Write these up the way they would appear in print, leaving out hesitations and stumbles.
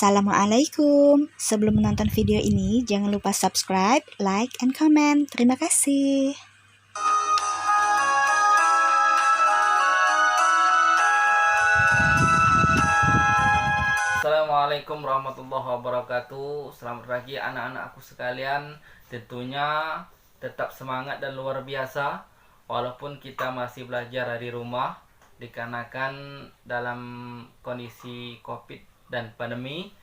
Assalamualaikum. Sebelum menonton video ini, jangan lupa subscribe, like, and comment. Terima kasih. Assalamualaikum warahmatullahi wabarakatuh. Selamat pagi anak-anakku sekalian. Tentunya tetap semangat dan luar biasa walaupun kita masih belajar dari rumah dikarenakan dalam kondisi Covid dan pandemi,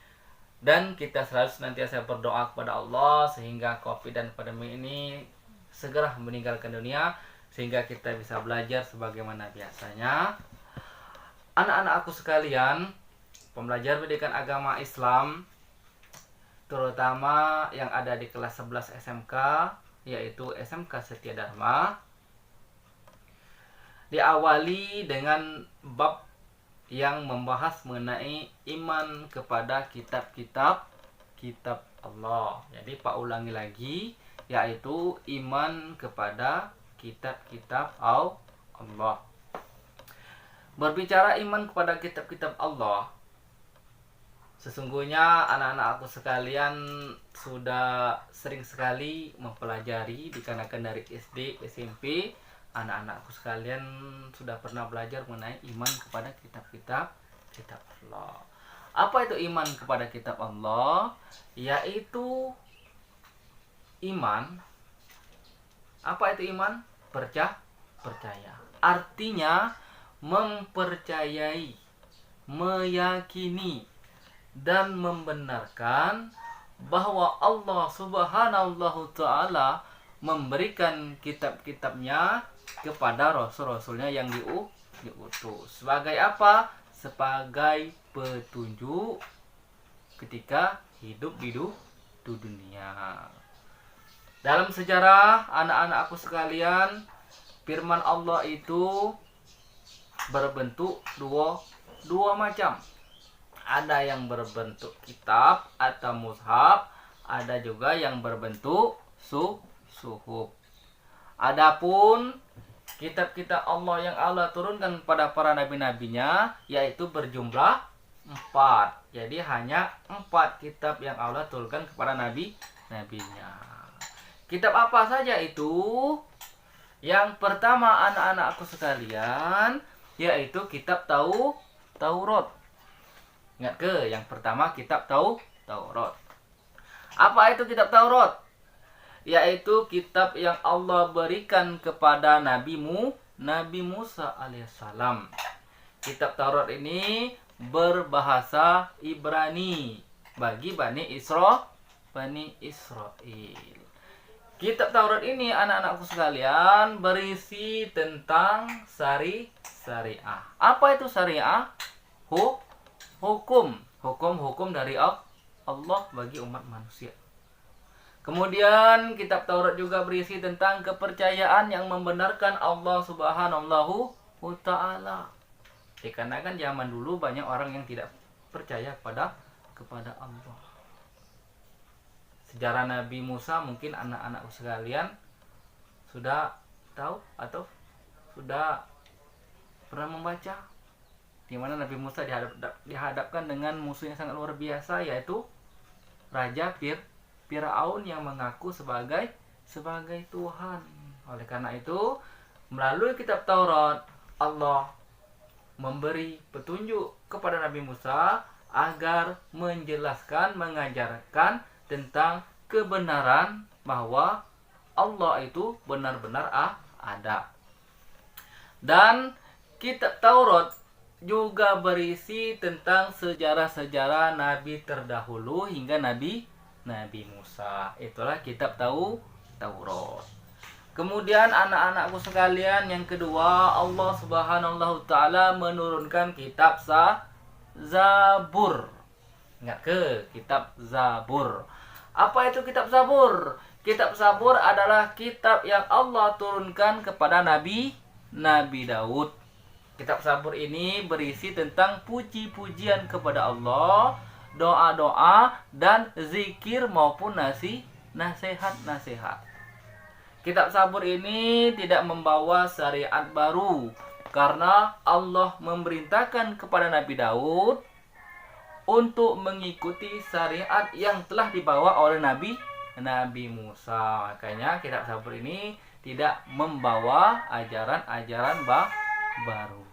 dan kita selalu senantiasa berdoa kepada Allah sehingga Covid dan pandemi ini segera meninggalkan dunia sehingga kita bisa belajar sebagaimana biasanya. Anak-anak aku sekalian, pembelajar pendidikan agama Islam terutama yang ada di kelas 11 SMK, yaitu SMK Setia Dharma, diawali dengan bab yang membahas mengenai iman kepada kitab Allah. Jadi Pak ulangi lagi, yaitu iman kepada kitab-kitab Allah. Berbicara iman kepada kitab-kitab Allah, sesungguhnya anak-anak aku sekalian sudah sering sekali mempelajari dikarenakan dari SD, SMP. Anak-anakku sekalian sudah pernah belajar mengenai iman kepada kitab Allah. Apa itu iman kepada kitab Allah? Yaitu iman. Apa itu iman? Percaya. Artinya mempercayai, meyakini, dan membenarkan bahwa Allah Subhanahu Ta'ala memberikan kitab-kitabnya kepada rasul-rasulnya yang diutus. Sebagai apa? Sebagai petunjuk ketika hidup di dunia. Dalam sejarah anak-anak aku sekalian, firman Allah itu berbentuk dua macam. Ada yang berbentuk kitab atau mushaf, ada juga yang berbentuk suhuf. Adapun kitab-kitab Allah yang Allah turunkan kepada para nabi-nabinya yaitu berjumlah 4. Jadi hanya 4 kitab yang Allah turunkan kepada nabinya. Kitab apa saja itu? Yang pertama anak-anak aku sekalian, yaitu kitab Taurat. Ingat ke? Yang pertama kitab Taurat. Apa itu kitab Taurat? Yaitu kitab yang Allah berikan kepada Nabi Musa alaihissalam. Kitab Taurat ini berbahasa Ibrani bagi Bani Israel. Kitab Taurat ini anak-anakku sekalian berisi tentang syariah. Apa itu syariah? Hukum dari Allah bagi umat manusia. Kemudian kitab Taurat juga berisi tentang kepercayaan yang membenarkan Allah Subhanahu Ta'ala. Dikarenakan zaman dulu banyak orang yang tidak percaya kepada Allah. Sejarah Nabi Musa mungkin anak-anak sekalian sudah tahu atau sudah pernah membaca, di mana Nabi Musa dihadapkan dengan musuh yang sangat luar biasa, yaitu Raja Firaun yang mengaku sebagai Tuhan. Oleh karena itu, melalui kitab Taurat, Allah memberi petunjuk kepada Nabi Musa agar menjelaskan, mengajarkan tentang kebenaran bahwa Allah itu benar-benar ada. Dan kitab Taurat juga berisi tentang sejarah-sejarah nabi terdahulu hingga Nabi Musa. Itulah kitab Taurat. Kemudian anak-anakku sekalian, yang kedua, Allah Subhanahu Ta'ala menurunkan kitab Zabur. Ingat ke? Kitab Zabur. Apa itu kitab Zabur? Kitab Zabur adalah kitab yang Allah turunkan kepada Nabi Daud. Kitab Zabur ini berisi tentang puji-pujian kepada Allah, doa-doa, dan zikir maupun nasihat-nasihat. Kitab Zabur ini tidak membawa syariat baru karena Allah memerintahkan kepada Nabi Daud untuk mengikuti syariat yang telah dibawa oleh Nabi Musa. Makanya kitab Zabur ini tidak membawa ajaran-ajaran baru.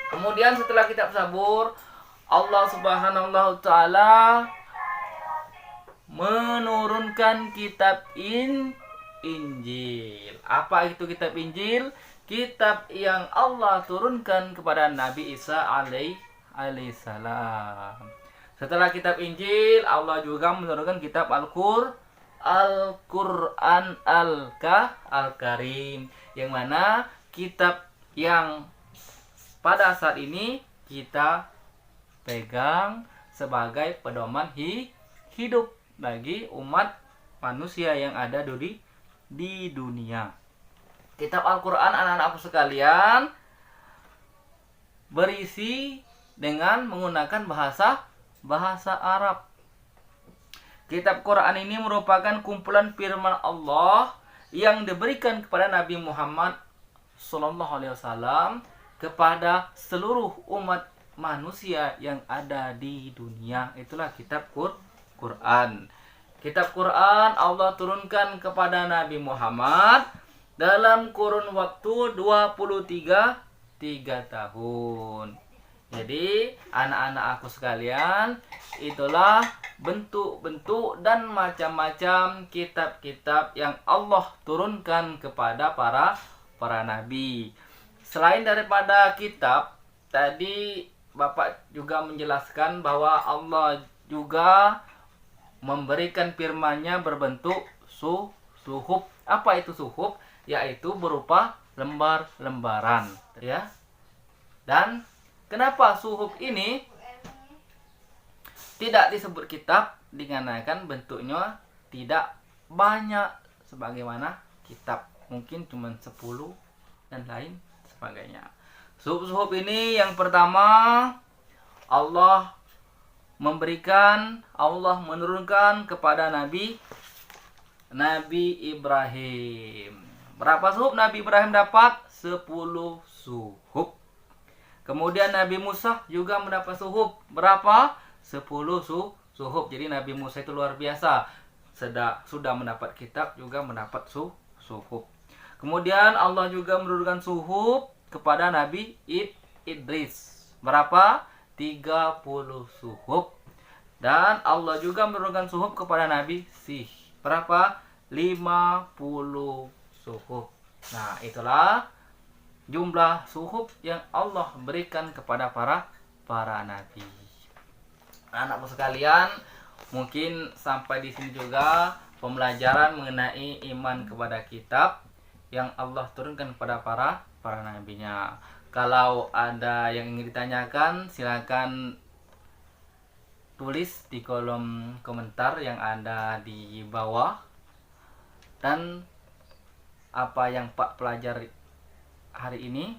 Kemudian setelah kitab Zabur, Allah Subhanahu wa taala menurunkan kitab Injil. Apa itu kitab Injil? Kitab yang Allah turunkan kepada Nabi Isa alaihissalam. Setelah kitab Injil, Allah juga menurunkan kitab Al-Quran Al-Karim, yang mana kitab yang pada saat ini kita pegang sebagai pedoman hidup bagi umat manusia yang ada di dunia. Kitab Al-Quran, anak-anakku sekalian, berisi dengan menggunakan bahasa Arab. Kitab Quran ini merupakan kumpulan firman Allah yang diberikan kepada Nabi Muhammad SAW kepada seluruh umat manusia yang ada di dunia. Itulah kitab Quran. Kitab Quran Allah turunkan kepada Nabi Muhammad dalam kurun waktu 23 tahun. Jadi anak-anak aku sekalian, itulah bentuk-bentuk dan macam-macam kitab-kitab yang Allah turunkan kepada para nabi. Selain daripada kitab, tadi Bapak juga menjelaskan bahwa Allah juga memberikan firman-Nya berbentuk suhuf. Apa itu suhuf? Yaitu berupa lembar-lembaran, ya. Dan kenapa suhuf ini tidak disebut kitab? Dikarenakan bentuknya tidak banyak sebagaimana kitab, mungkin cuma 10 dan lain sebagainya. Suhuf-suhuf ini yang pertama Allah menurunkan kepada Nabi Ibrahim. Berapa suhuf Nabi Ibrahim dapat? 10 suhuf. Kemudian Nabi Musa juga mendapat suhuf. Berapa? 10 suhuf. Jadi Nabi Musa itu luar biasa. Sudah mendapat kitab, juga mendapat suhuf. Kemudian Allah juga menurunkan suhuf kepada Nabi Idris. Berapa? 30 suhuf. Dan Allah juga menurunkan suhuf kepada Nabi Sih. Berapa? 50 suhuf. Nah, itulah jumlah suhuf yang Allah berikan kepada para nabi. Anak-anakku sekalian, mungkin sampai di sini juga pembelajaran mengenai iman kepada kitab yang Allah turunkan kepada para nabinya. Kalau ada yang ingin ditanyakan, silakan tulis di kolom komentar yang ada di bawah. Dan apa yang Pak pelajari hari ini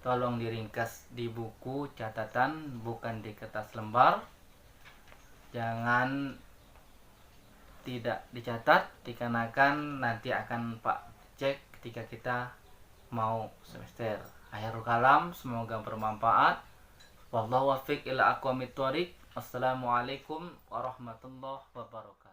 tolong diringkas di buku catatan, bukan di kertas lembar. Jangan tidak dicatat, dikarenakan nanti akan Pak cek ketika kita mau semester. Akhirul kalam, semoga bermanfaat. Wallahu wafiq ila aqwamit thoriq. Assalamualaikum warahmatullahi wabarakatuh.